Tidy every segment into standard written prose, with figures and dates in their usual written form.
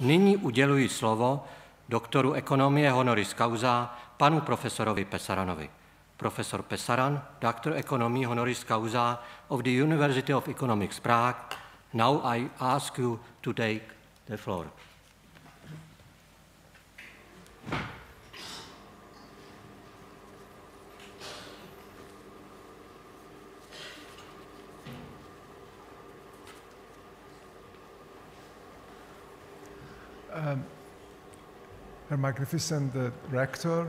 Nyní uděluji slovo doktoru ekonomie honoris causa panu profesorovi Pesaranovi. Profesor Pesaran, Doctor Economy honoris causa of the University of Economics Prague. Now I ask you to take the floor. Her Magnificent Rector,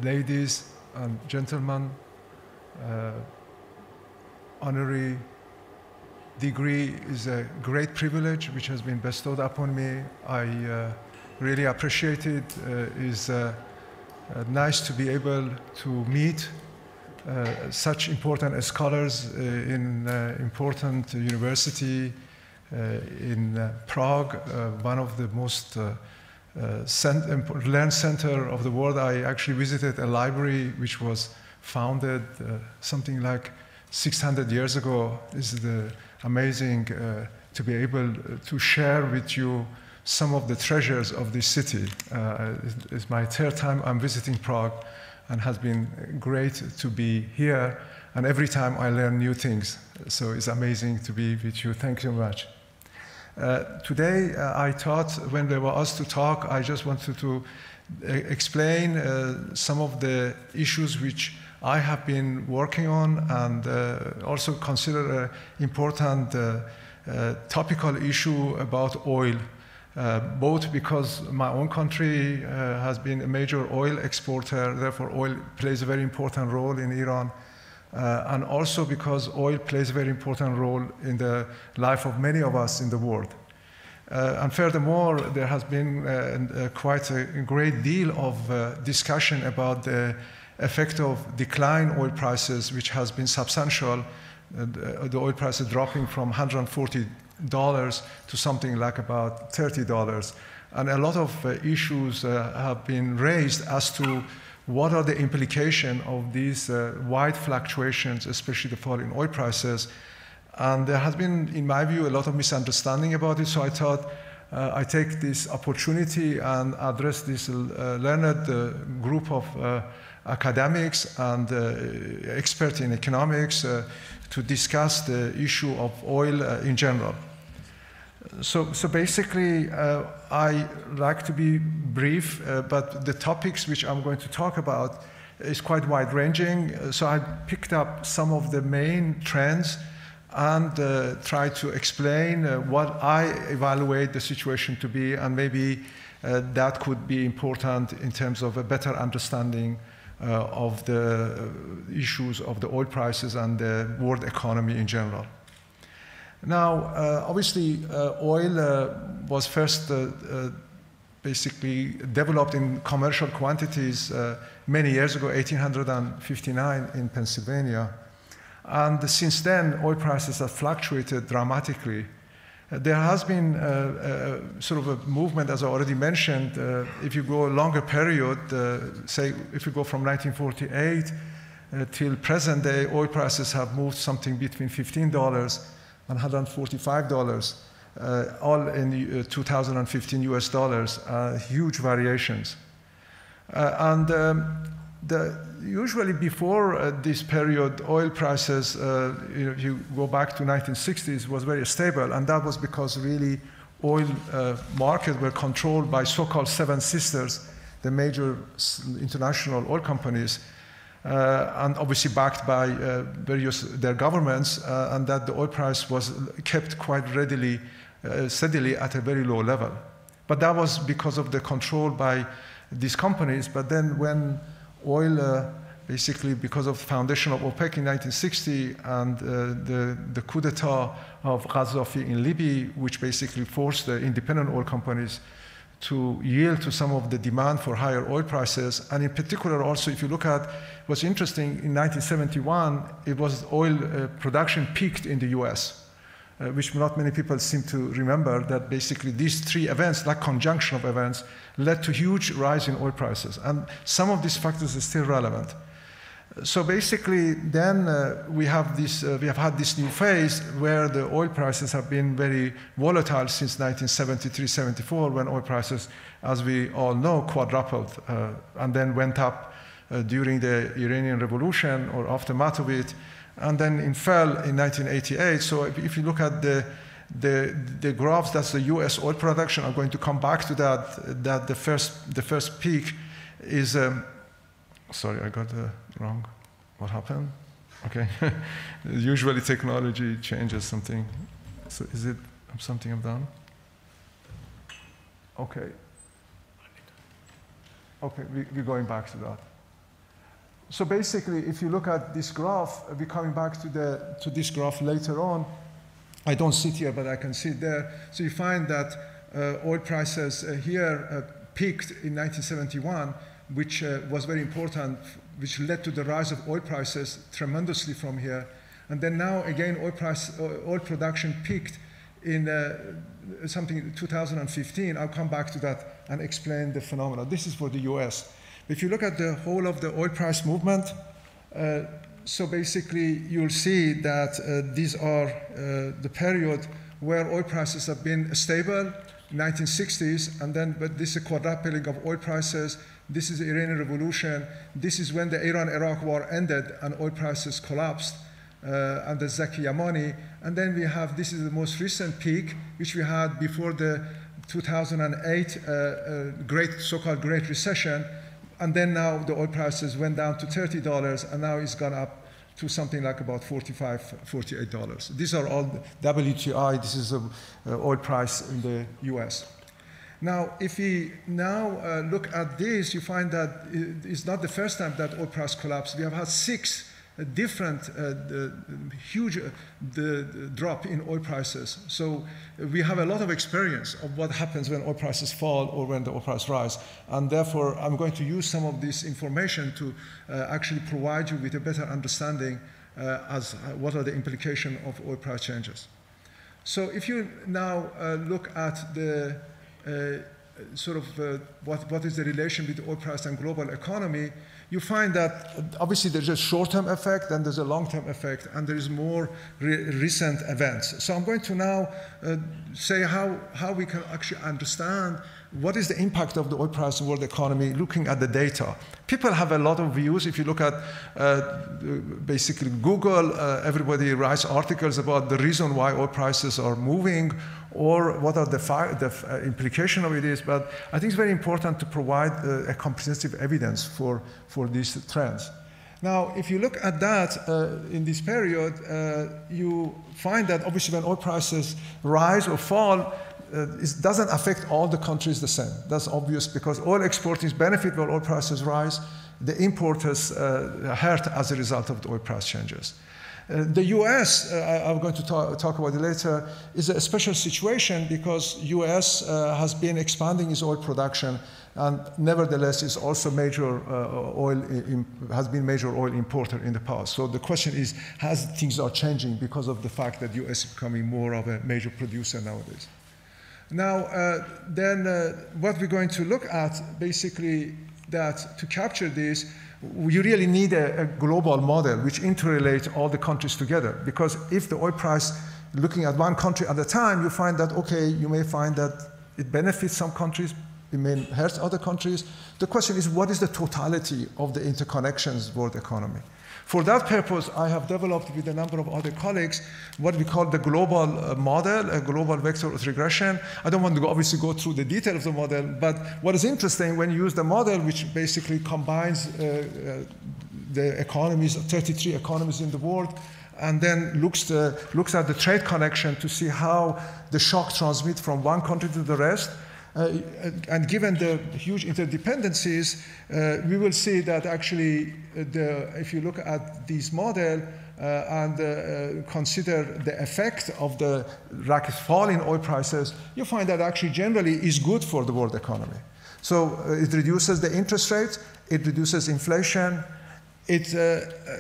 ladies and gentlemen, honorary degree is a great privilege which has been bestowed upon me. I really appreciate it. It's nice to be able to meet such important scholars in important university in Prague, one of the most learned center of the world. I actually visited a library which was founded something like 600 years ago. It's amazing to be able to share with you some of the treasures of this city. It's my third time I'm visiting Prague, and has been great to be here. And every time I learn new things. So it's amazing to be with you. Thank you much. Today, I thought when they were asked to talk, I just wanted to explain some of the issues which I have been working on, and also consider an important topical issue about oil, both because my own country has been a major oil exporter, therefore oil plays a very important role in Iran. And also because oil plays a very important role in the life of many of us in the world. And furthermore, there has been quite a great deal of discussion about the effect of decline oil prices, which has been substantial, the oil prices dropping from $140 to something like about $30. And a lot of issues have been raised as to what are the implications of these wide fluctuations, especially the fall in oil prices? And there has been, in my view, a lot of misunderstanding about it. So I thought I take this opportunity and address this learned group of academics and experts in economics to discuss the issue of oil in general. So basically, I like to be brief, but the topics which I'm going to talk about is quite wide-ranging. So I picked up some of the main trends and tried to explain what I evaluate the situation to be, and maybe that could be important in terms of a better understanding of the issues of the oil prices and the world economy in general. Now, obviously, oil was first basically developed in commercial quantities many years ago, 1859 in Pennsylvania. And since then, oil prices have fluctuated dramatically. There has been sort of a movement, as I already mentioned. If you go a longer period, say if you go from 1948 till present day, oil prices have moved something between $15 and $145, all in 2015 US dollars, huge variations. Usually before this period, oil prices, if you go back to 1960s, was very stable, and that was because really oil markets were controlled by so-called Seven Sisters, the major international oil companies, and obviously backed by their governments, and that the oil price was kept quite steadily at a very low level. But that was because of the control by these companies. But then when oil, basically because of the foundation of OPEC in 1960 and the coup d'etat of Gaddafi in Libya, which basically forced the independent oil companies to yield to some of the demand for higher oil prices. And in particular, also, if you look at what's interesting, in 1971, it was oil production peaked in the US, which not many people seem to remember, that basically these three events, like conjunction of events, led to huge rise in oil prices. And some of these factors are still relevant. So basically, then we have had this new phase where the oil prices have been very volatile since 1973-74, when oil prices, as we all know, quadrupled and then went up during the Iranian Revolution or aftermath of it, and then it fell in 1988. So if you look at the graphs, that's the U.S. oil production. I'm going to come back to that. That the first peak is. Sorry, I got wrong. What happened? Okay. Usually technology changes something. So is it something I've done? Okay. Okay, we're going back to that. So basically, if you look at this graph, we're coming back to this graph later on. I don't sit here, but I can sit there. So you find that oil prices here peaked in 1971, which was very important, which led to the rise of oil prices tremendously from here. And then now, again, oil production peaked in something 2015. I'll come back to that and explain the phenomena. This is for the US. If you look at the whole of the oil price movement, so basically you'll see that these are the period where oil prices have been stable, 1960s, and then, but this is a quadrupling of oil prices. This is the Iranian Revolution. This is when the Iran-Iraq war ended and oil prices collapsed under Zaki Yamani. And then we have, this is the most recent peak, which we had before the 2008 so-called Great Recession. And then now the oil prices went down to $30, and now it's gone up to something like about $45, $48. These are all WTI. This is the oil price in the US. Now, if we now look at this, you find that it's not the first time that oil price collapsed. We have had 6 different huge drop in oil prices. So we have a lot of experience of what happens when oil prices fall or when the oil price rise. And therefore, I'm going to use some of this information to actually provide you with a better understanding as what are the implications of oil price changes. So if you now look at the what is the relation between oil price and global economy, you find that obviously there's a short-term effect and there's a long-term effect, and there is more recent events. So I'm going to now say how we can actually understand what is the impact of the oil price on world economy looking at the data. People have a lot of views. If you look at basically Google, everybody writes articles about the reason why oil prices are moving or what are the implication of it is, but I think it's very important to provide a comprehensive evidence for these trends. Now, if you look at that in this period, you find that obviously when oil prices rise or fall, it doesn't affect all the countries the same. That's obvious because oil exporters benefit when oil prices rise. The importers hurt as a result of the oil price changes. The US, I'm going to talk about it later, is a special situation because US has been expanding its oil production and nevertheless is also has been major oil importer in the past. So the question is, has things are changing because of the fact that US is becoming more of a major producer nowadays? Now, what we're going to look at, basically, that to capture this, you really need a global model which interrelates all the countries together. Because if the oil price, looking at one country at a time, you find that, okay, you may find that it benefits some countries, it may hurt other countries. The question is, what is the totality of the interconnections world economy? For that purpose, I have developed with a number of other colleagues what we call the global model, a global vector of regression. I don't want to obviously go through the detail of the model, but what is interesting when you use the model, which basically combines the economies, 33 economies in the world, and then looks at the trade connection to see how the shock transmits from one country to the rest. And given the huge interdependencies, we will see that actually, if you look at this model and consider the effect of the rapid fall in oil prices, you find that actually generally is good for the world economy. So it reduces the interest rates, it reduces inflation, it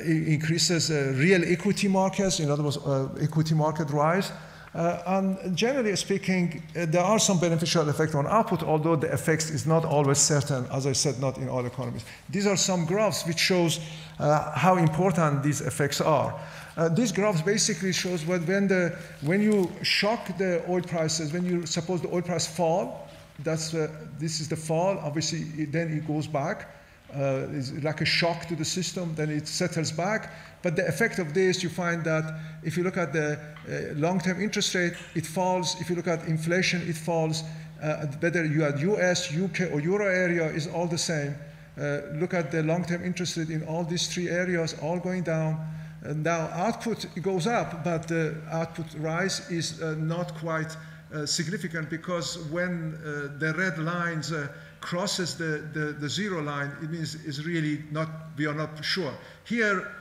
increases real equity markets, in other words, equity market rise. And generally speaking, there are some beneficial effects on output, although the effects is not always certain, as I said, not in all economies. These are some graphs which shows how important these effects are. These graphs basically shows when you shock the oil prices, when you suppose the oil price fall, this is the fall, obviously then it goes back. It's like a shock to the system, then it settles back. But the effect of this, you find that if you look at the long-term interest rate, it falls. If you look at inflation, it falls. Whether you are US, UK, or Euro area is all the same. Look at the long-term interest rate in all these three areas, all going down. Now output goes up, but the output rise is not quite significant, because when the red lines crosses the zero line, it means is really not, we are not sure. Here,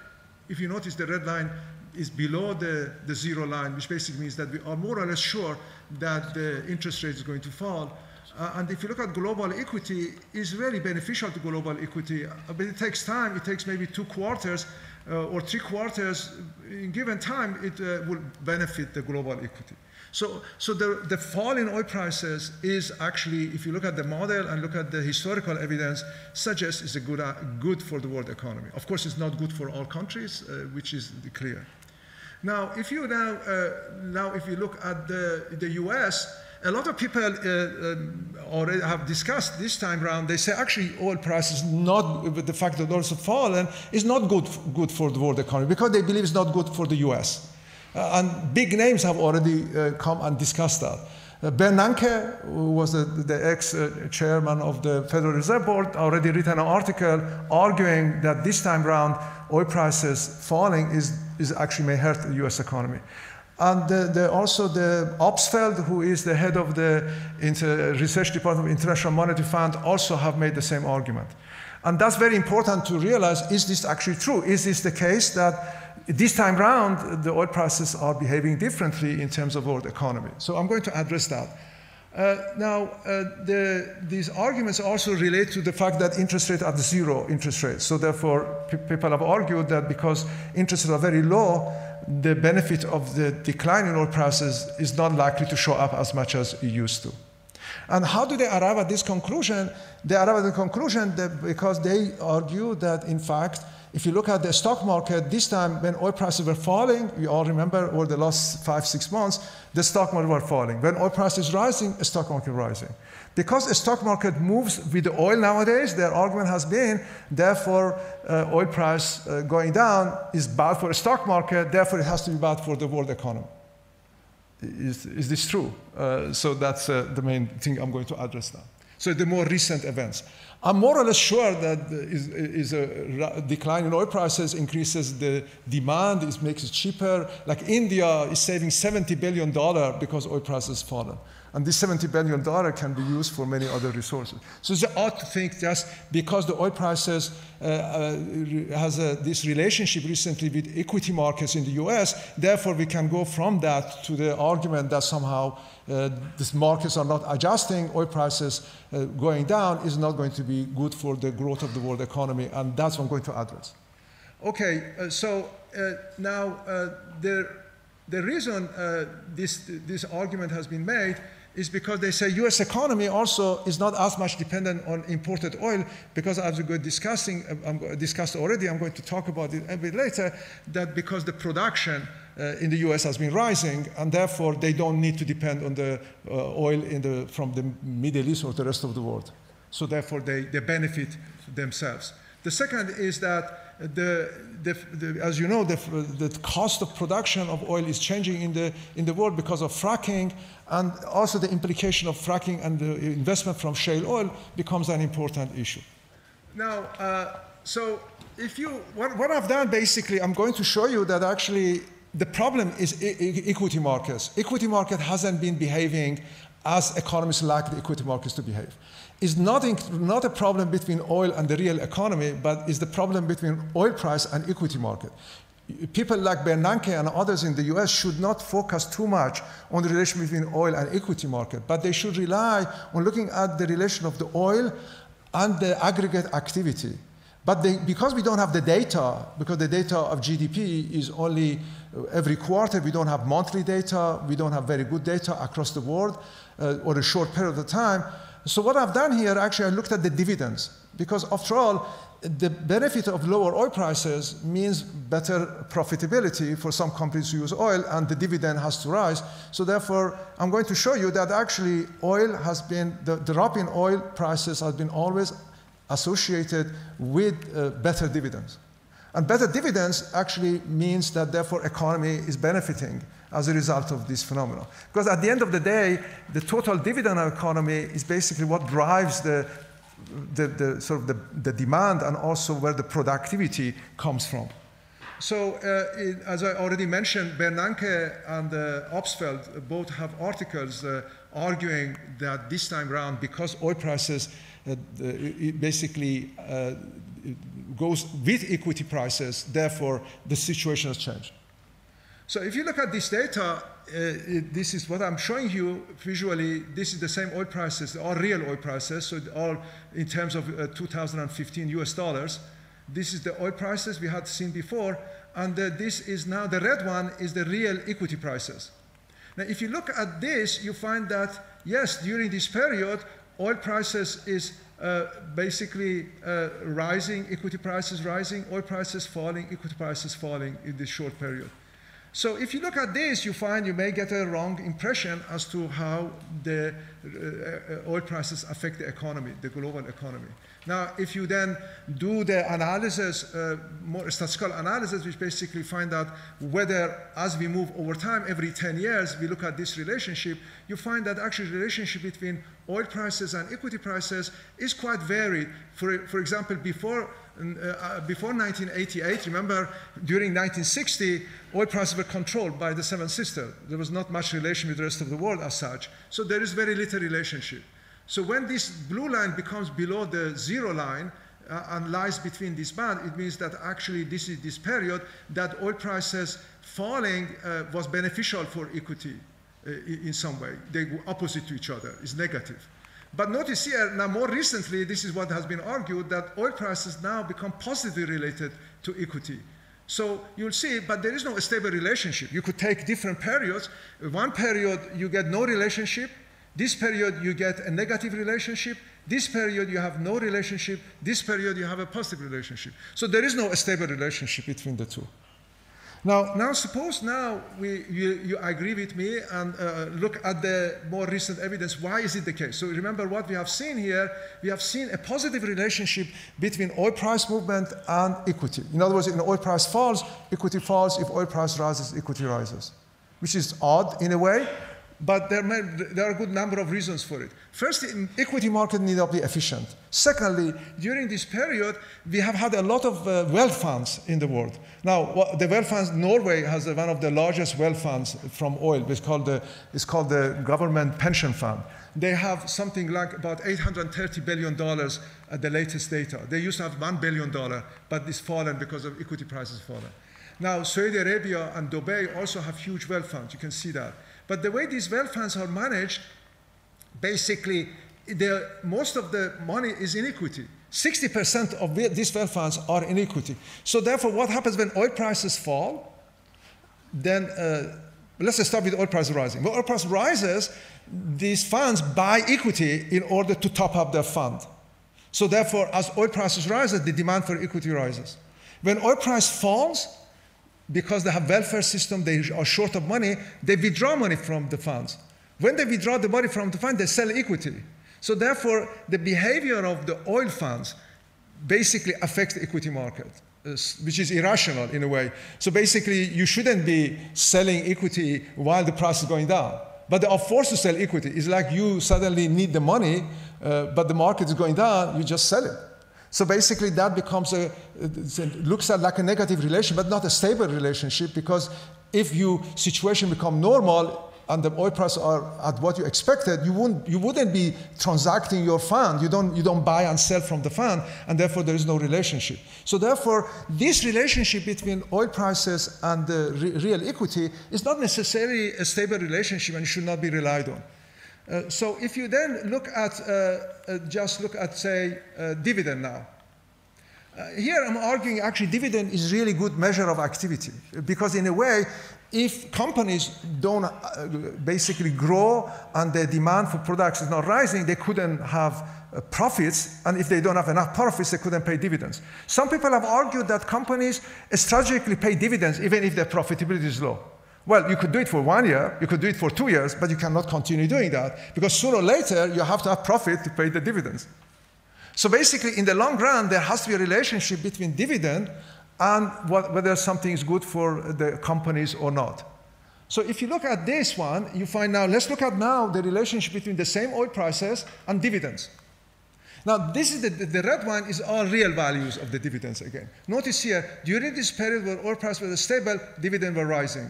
if you notice, the red line is below the zero line, which basically means that we are more or less sure that the interest rate is going to fall. And if you look at global equity, it's very beneficial to global equity, but it takes time. It takes maybe 2 quarters or 3 quarters. In given time, it will benefit the global equity. So the fall in oil prices is actually, if you look at the model and look at the historical evidence, suggests it's good for the world economy. Of course, it's not good for all countries, which is clear. Now, if you look at the US, a lot of people already have discussed this time around. They say actually oil prices, not with the fact that oil has fallen, is not good for the world economy, because they believe it's not good for the US. And big names have already come and discussed that. Bernanke, who was the ex-chairman of the Federal Reserve Board, already written an article arguing that this time around oil prices falling is actually may hurt the US economy. And also the Opsfeld, who is the head of the research department of International Monetary Fund, also have made the same argument. And that's very important to realize, is this actually true? Is this the case that this time round, the oil prices are behaving differently in terms of world economy? So I'm going to address that. These arguments also relate to the fact that interest rates are zero interest rates. So therefore, people have argued that because interest rates are very low, the benefit of the decline in oil prices is not likely to show up as much as it used to. And how do they arrive at this conclusion? They arrive at the conclusion that because they argue that, in fact, if you look at the stock market, this time when oil prices were falling, we all remember over the last 5-6 months, the stock market were falling. When oil price is rising, the stock market rising. Because the stock market moves with the oil nowadays, their argument has been, therefore, oil price going down is bad for the stock market, therefore it has to be bad for the world economy. Is this true? So that's the main thing I'm going to address now. So the more recent events. I'm more or less sure that is a decline in oil prices increases the demand, it makes it cheaper. Like India is saving $70 billion because oil prices fallen. And this $70 billion can be used for many other resources. So they ought to think just because the oil prices has this relationship recently with equity markets in the US, therefore we can go from that to the argument that somehow these markets are not adjusting, oil prices going down is not going to be good for the growth of the world economy, and that's what I'm going to address. Okay, now the reason this argument has been made is because they say US economy also is not as much dependent on imported oil, because as we were discussed already, I'm going to talk about it a bit later, that because the production in the US has been rising, and therefore they don't need to depend on the oil from the Middle East or the rest of the world. So therefore they benefit themselves. The second is that as you know, the cost of production of oil is changing in the world because of fracking, and also the implication of fracking and the investment from shale oil becomes an important issue. Now, so what I've done basically, I'm going to show you that actually the problem is equity markets. Equity market hasn't been behaving as economists like the equity markets to behave. It's not a problem between oil and the real economy, but is the problem between oil price and equity market. People like Bernanke and others in the US should not focus too much on the relation between oil and equity market, but they should rely on looking at the relation of the oil and the aggregate activity. But because we don't have the data, because the data of GDP is only every quarter, we don't have monthly data, we don't have very good data across the world or a short period of time. So what I've done here, actually, I looked at the dividends. Because after all, the benefit of lower oil prices means better profitability for some companies who use oil, and the dividend has to rise. So therefore, I'm going to show you that actually oil has been, the drop in oil prices has been always associated with better dividends. And better dividends actually means that therefore economy is benefiting as a result of this phenomenon. Because at the end of the day, the total dividend of economy is basically what drives the demand and also where the productivity comes from. So as I already mentioned, Bernanke and Obstfeld both have articles arguing that this time around, because oil prices it basically goes with equity prices, therefore the situation has changed. So if you look at this data, this is what I'm showing you visually. This is the same oil prices, they are real oil prices, so all in terms of 2015 US dollars. This is the oil prices we had seen before, and this is now, the red one is the real equity prices. Now if you look at this, you find that, yes, during this period, oil prices is basically rising, equity prices rising, oil prices falling, equity prices falling in this short period. So if you look at this, you find you may get a wrong impression as to how the oil prices affect the economy, the global economy. Now, if you then do the analysis, more statistical analysis, which basically find out whether as we move over time, every 10 years, we look at this relationship, you find that actually the relationship between oil prices and equity prices is quite varied. For example, before 1988, remember, during 1960, oil prices were controlled by the Seven Sisters. There was not much relation with the rest of the world as such. So there is very little relationship. So when this blue line becomes below the zero line and lies between this band, it means that actually this is this period that oil prices falling was beneficial for equity in some way. They were opposite to each other, is negative. But notice here, now more recently, this is what has been argued, that oil prices now become positively related to equity. So you'll see, but there is no stable relationship. You could take different periods. One period, you get no relationship. This period, you get a negative relationship. This period, you have no relationship. This period, you have a positive relationship. So there is no stable relationship between the two. Now suppose now you agree with me and look at the more recent evidence. Why is it the case? So remember what we have seen here. We have seen a positive relationship between oil price movement and equity. In other words, if oil price falls, equity falls. If oil price rises, equity rises, which is odd in a way. But there are a good number of reasons for it. First, the equity market need not be efficient. Secondly, during this period, we have had a lot of wealth funds in the world. Now, the wealth funds, Norway has one of the largest wealth funds from oil. It's called the government pension fund. They have something like about $830 billion at the latest data. They used to have $1 billion, but it's fallen because of equity prices fallen. Now, Saudi Arabia and Dubai also have huge wealth funds. You can see that. But the way these wealth funds are managed, basically, most of the money is in equity. 60% of these wealth funds are in equity. So therefore, what happens when oil prices fall? Then let's start with oil prices rising. When oil price rises, these funds buy equity in order to top up their fund. So therefore, as oil prices rise, the demand for equity rises. When oil price falls, because they have welfare system, they are short of money, they withdraw money from the funds. When they withdraw the money from the fund, they sell equity. So therefore, the behavior of the oil funds basically affects the equity market, which is irrational in a way. So basically, you shouldn't be selling equity while the price is going down. But they are forced to sell equity. It's like you suddenly need the money, but the market is going down, you just sell it. So basically, that becomes looks like a negative relation, but not a stable relationship, because if your situation become normal and the oil prices are at what you expected, you wouldn't be transacting your fund. You don't buy and sell from the fund, and therefore there is no relationship. So therefore, this relationship between oil prices and the real equity is not necessarily a stable relationship and should not be relied on. So if you then look at, just look at, say, dividend now. Here I'm arguing actually dividend is really good measure of activity, because in a way, if companies don't basically grow and the demand for products is not rising, they couldn't have profits, and if they don't have enough profits, they couldn't pay dividends. Some people have argued that companies strategically pay dividends even if their profitability is low. Well, you could do it for 1 year, you could do it for 2 years, but you cannot continue doing that, because sooner or later you have to have profit to pay the dividends. So basically, in the long run, there has to be a relationship between dividend and whether something is good for the companies or not. So if you look at this one, you find now, let's look at now the relationship between the same oil prices and dividends. Now, this is the red one is all real values of the dividends again. Notice here, during this period where oil prices were stable, dividends were rising.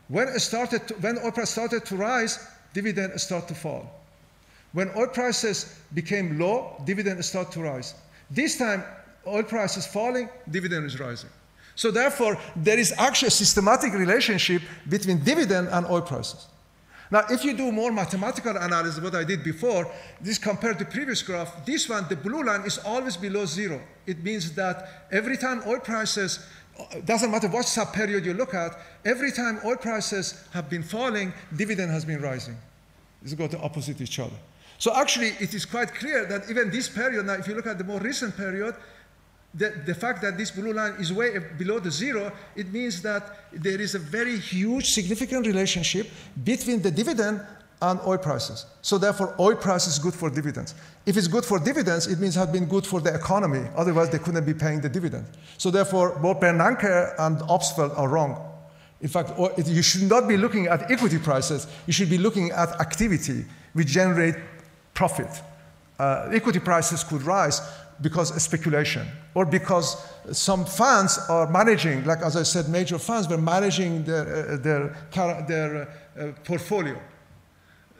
When oil price started to rise, dividends started to fall. When oil prices became low, dividends started to rise. This time, oil price is falling, dividend is rising. So therefore, there is actually a systematic relationship between dividend and oil prices. Now, if you do more mathematical analysis, what I did before, this compared to the previous graph, this one, the blue line is always below zero. It means that every time oil prices, doesn't matter what sub-period you look at, every time oil prices have been falling, dividend has been rising. These go to opposite each other. So actually, it is quite clear that even this period, now if you look at the more recent period, the fact that this blue line is way below the zero, it means that there is a very huge, significant relationship between the dividend and oil prices. So therefore, oil price is good for dividends. If it's good for dividends, it means it has been good for the economy. Otherwise, they couldn't be paying the dividend. So therefore, both Bernanke and Obstfeld are wrong. In fact, you should not be looking at equity prices. You should be looking at activity which generate profit. Equity prices could rise because of speculation, or because some funds are managing, like as I said, major funds were managing their portfolio.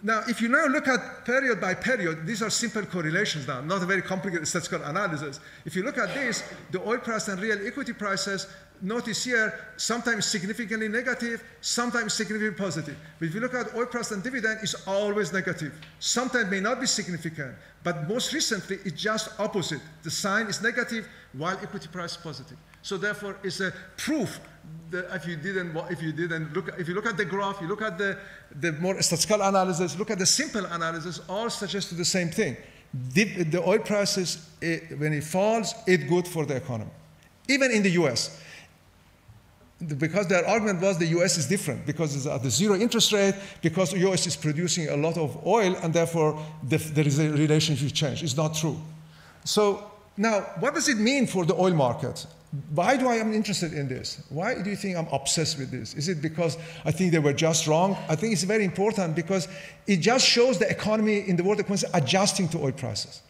Now, if you now look at period by period, these are simple correlations now, not a very complicated statistical analysis. If you look at this, the oil price and real equity prices, notice here, sometimes significantly negative, sometimes significantly positive. But if you look at oil price and dividend, it's always negative. Sometimes may not be significant, but most recently, it's just opposite. The sign is negative, while equity price is positive. So therefore, it's a proof that if you look at the graph, you look at the more statistical analysis, look at the simple analysis, all suggest to the same thing. The oil prices, when it falls, it's good for the economy. Even in the US. Because their argument was the US is different, because it's at the zero interest rate, because the US is producing a lot of oil, and therefore there is a relationship change. It's not true. So now, what does it mean for the oil market? Why do I am interested in this? Why do you think I'm obsessed with this? Is it because I think they were just wrong? I think it's very important because it just shows the economy in the world economy adjusting to oil prices.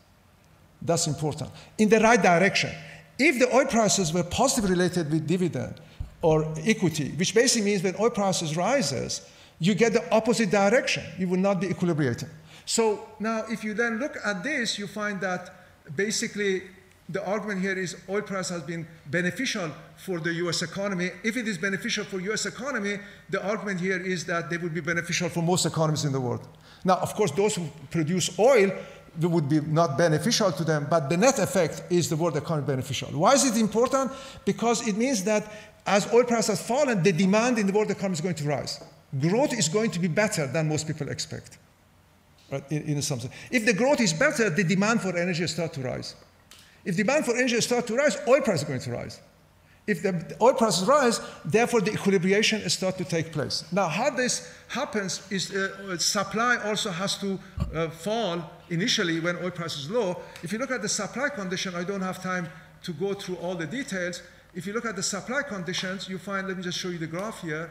That's important. In the right direction. If the oil prices were positively related with dividend or equity, which basically means when oil prices rises, you get the opposite direction. You will not be equilibrating. So now if you then look at this, you find that basically the argument here is oil price has been beneficial for the US economy. If it is beneficial for US economy, the argument here is that they would be beneficial for most economies in the world. Now, of course, those who produce oil would be not beneficial to them, but the net effect is the world economy beneficial. Why is it important? Because it means that as oil price has fallen, the demand in the world economy is going to rise. Growth is going to be better than most people expect. Right? In some sense. If the growth is better, the demand for energy starts to rise. If demand for energy starts to rise, oil price is going to rise. If the oil prices rise, therefore the equilibration starts to take place. Now, how this happens is supply also has to fall initially when oil price is low. If you look at the supply condition, I don't have time to go through all the details. If you look at the supply conditions, you find, let me just show you the graph here,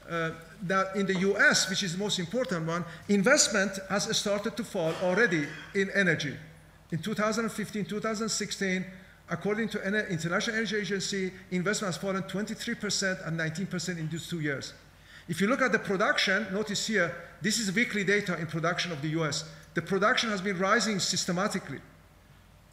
that in the US, which is the most important one, investment has started to fall already in energy. In 2015, 2016, according to International Energy Agency, investment has fallen 23% and 19% in these 2 years. If you look at the production, notice here, this is weekly data in production of the US. The production has been rising systematically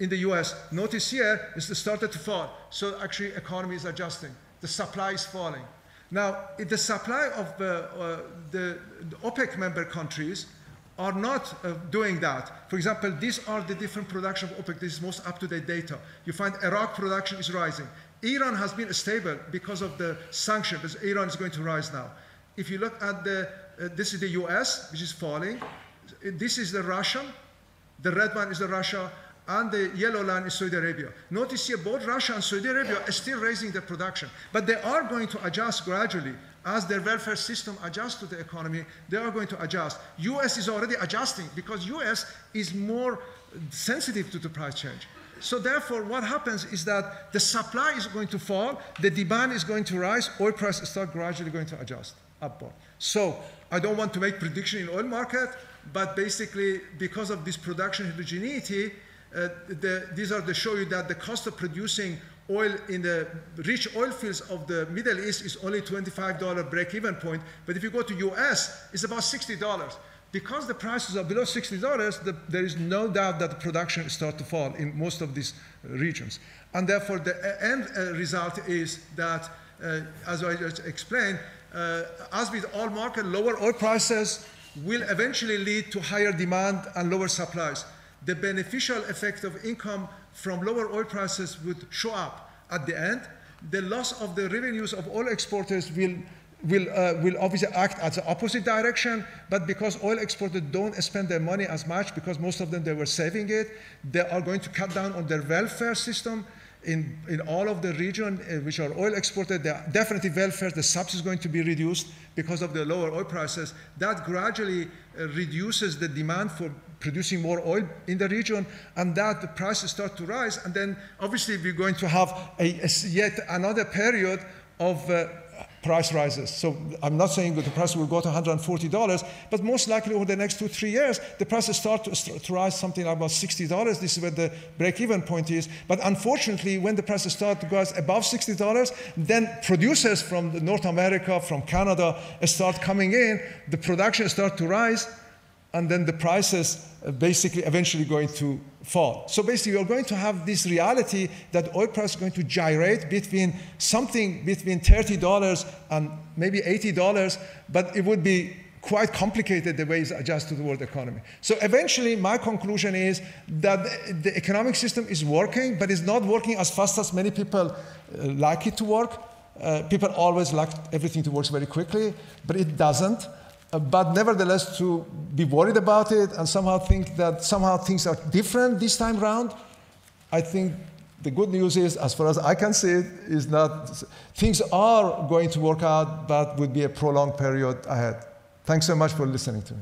in the US. Notice here, it's started to fall. So actually, economy is adjusting. The supply is falling. Now, the supply of the OPEC member countries are not doing that. For example, these are the different production of OPEC. This is most up-to-date data. You find Iraq production is rising. Iran has been stable because of the sanctions. Iran is going to rise now. If you look at this is the US, which is falling. This is the Russian. The red one is the Russia, and the yellow line is Saudi Arabia. Notice here, both Russia and Saudi Arabia are still raising their production, but they are going to adjust gradually. As their welfare system adjusts to the economy, they are going to adjust. US is already adjusting because US is more sensitive to the price change. So therefore, what happens is that the supply is going to fall, the demand is going to rise, oil prices start gradually going to adjust upward. So I don't want to make prediction in oil market, but basically because of this production heterogeneity, these are to show you that the cost of producing oil in the rich oil fields of the Middle East is only $25 break-even point. But if you go to US, it's about $60. Because the prices are below $60, there is no doubt that the production starts to fall in most of these regions. And therefore, the end result is that, as I just explained, as with all markets, lower oil prices will eventually lead to higher demand and lower supplies. The beneficial effect of income from lower oil prices would show up at the end. The loss of the revenues of oil exporters will obviously act as the opposite direction, but because oil exporters don't spend their money as much, because most of them, they were saving it, they are going to cut down on their welfare system. In all of the region which are oil exported, definitely welfare, the subsidy is going to be reduced because of the lower oil prices. That gradually reduces the demand for producing more oil in the region, and that the prices start to rise. And then obviously we're going to have yet another period of price rises. So I'm not saying that the price will go to $140, but most likely over the next 2-3 years, the prices start to rise something like about $60. This is where the break-even point is. But unfortunately, when the prices start to go above $60, then producers from North America, from Canada, start coming in, the production starts to rise, and then the prices basically eventually going to fall. So basically, you're going to have this reality that oil price is going to gyrate between something between $30 and maybe $80, but it would be quite complicated the way it's adjusted to the world economy. So eventually, my conclusion is that the economic system is working, but it's not working as fast as many people like it to work. People always like everything to work very quickly, but it doesn't. But nevertheless, to be worried about it and somehow think that somehow things are different this time around, I think the good news is, as far as I can see it, is that things are going to work out, but would be a prolonged period ahead. Thanks so much for listening to me.